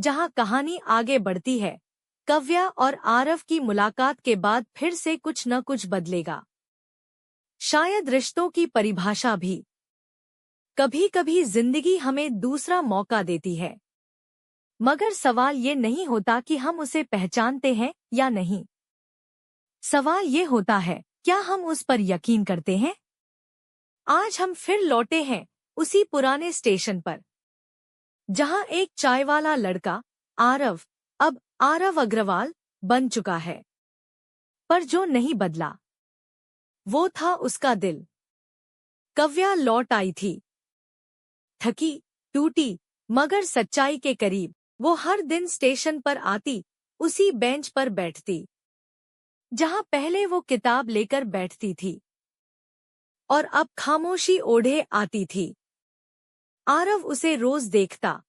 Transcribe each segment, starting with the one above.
जहां कहानी आगे बढ़ती है। कव्या और आरव की मुलाकात के बाद फिर से कुछ न कुछ बदलेगा। शायद रिश्तों की परिभाषा भी। कभी कभी जिंदगी हमें दूसरा मौका देती है, मगर सवाल ये नहीं होता कि हम उसे पहचानते हैं या नहीं। सवाल ये होता है, क्या हम उस पर यकीन करते हैं? आज हम फिर लौटे हैं उसी पुराने स्टेशन पर, जहां एक चाय वाला लड़का आरव, अब आरव अग्रवाल, बन चुका है। पर जो नहीं बदला वो था उसका दिल। कव्या लौट आई थी, थकी, टूटी, मगर सच्चाई के करीब। वो हर दिन स्टेशन पर आती, उसी बेंच पर बैठती जहां पहले वो किताब लेकर बैठती थी, और अब खामोशी ओढ़े आती थी। आरव उसे रोज देखता,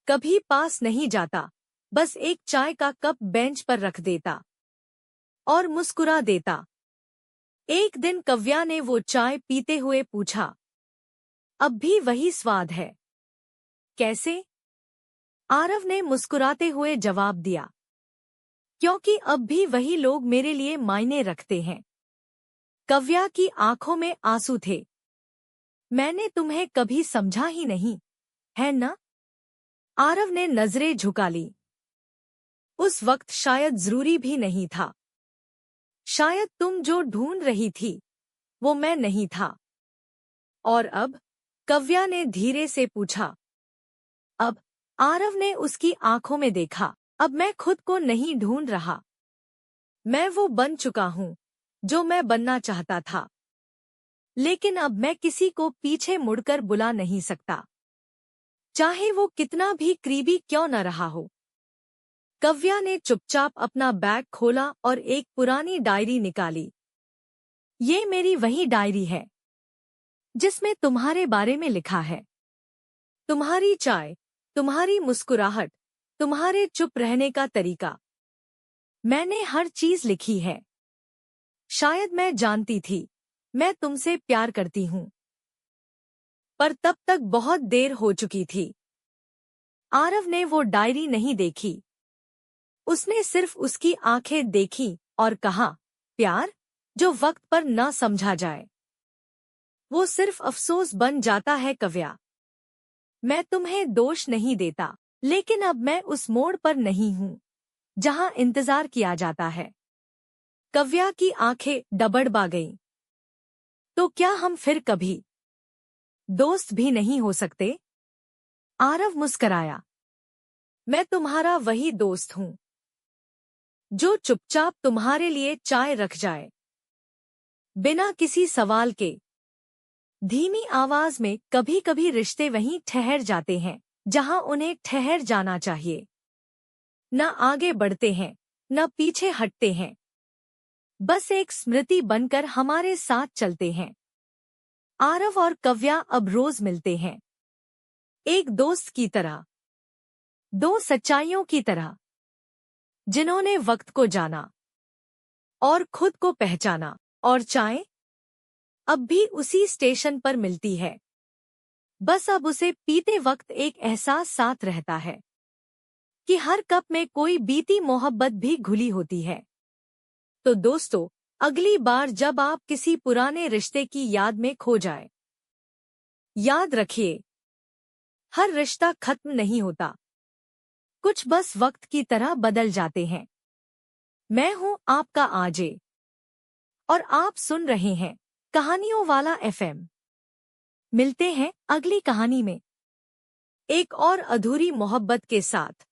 कभी पास नहीं जाता, बस एक चाय का कप बेंच पर रख देता और मुस्कुरा देता। एक दिन कव्या ने वो चाय पीते हुए पूछा, अब भी वही स्वाद है? कैसे? आरव ने मुस्कुराते हुए जवाब दिया, क्योंकि अब भी वही लोग मेरे लिए मायने रखते हैं। कव्या की आंखों में आंसू थे। मैंने तुम्हें कभी समझा ही नहीं, है ना? आरव ने नजरें झुका ली। उस वक्त शायद जरूरी भी नहीं था। शायद तुम जो ढूंढ रही थी वो मैं नहीं था। और अब? कव्या ने धीरे से पूछा। अब? आरव ने उसकी आंखों में देखा। अब मैं खुद को नहीं ढूंढ रहा। मैं वो बन चुका हूं जो मैं बनना चाहता था। लेकिन अब मैं किसी को पीछे मुड़कर बुला नहीं सकता, चाहे वो कितना भी करीबी क्यों न रहा हो। कव्या ने चुपचाप अपना बैग खोला और एक पुरानी डायरी निकाली। ये मेरी वही डायरी है जिसमें तुम्हारे बारे में लिखा है। तुम्हारी चाय, तुम्हारी मुस्कुराहट, तुम्हारे चुप रहने का तरीका। मैंने हर चीज लिखी है। शायद मैं जानती थी मैं तुमसे प्यार करती हूं, पर तब तक बहुत देर हो चुकी थी। आरव ने वो डायरी नहीं देखी। उसने सिर्फ उसकी आंखें देखी और कहा, प्यार जो वक्त पर न समझा जाए वो सिर्फ अफसोस बन जाता है कव्या। मैं तुम्हें दोष नहीं देता, लेकिन अब मैं उस मोड़ पर नहीं हूं जहां इंतजार किया जाता है। कव्या की आंखें डबडबा गईं। तो क्या हम फिर कभी दोस्त भी नहीं हो सकते? आरव मुस्कराया। मैं तुम्हारा वही दोस्त हूं जो चुपचाप तुम्हारे लिए चाय रख जाए, बिना किसी सवाल के। धीमी आवाज में, कभी कभी रिश्ते वहीं ठहर जाते हैं जहां उन्हें ठहर जाना चाहिए। न आगे बढ़ते हैं, न पीछे हटते हैं, बस एक स्मृति बनकर हमारे साथ चलते हैं। आरव और कव्या अब रोज मिलते हैं, एक दोस्त की तरह, दो सच्चाइयों की तरह, जिन्होंने वक्त को जाना और खुद को पहचाना। और चाय अब भी उसी स्टेशन पर मिलती है, बस अब उसे पीते वक्त एक एहसास साथ रहता है कि हर कप में कोई बीती मोहब्बत भी घुली होती है। तो दोस्तों, अगली बार जब आप किसी पुराने रिश्ते की याद में खो जाए, याद रखिए, हर रिश्ता खत्म नहीं होता, कुछ बस वक्त की तरह बदल जाते हैं। मैं हूं आपका आरजे और आप सुन रहे हैं कहानियों वाला एफएम। मिलते हैं अगली कहानी में, एक और अधूरी मोहब्बत के साथ।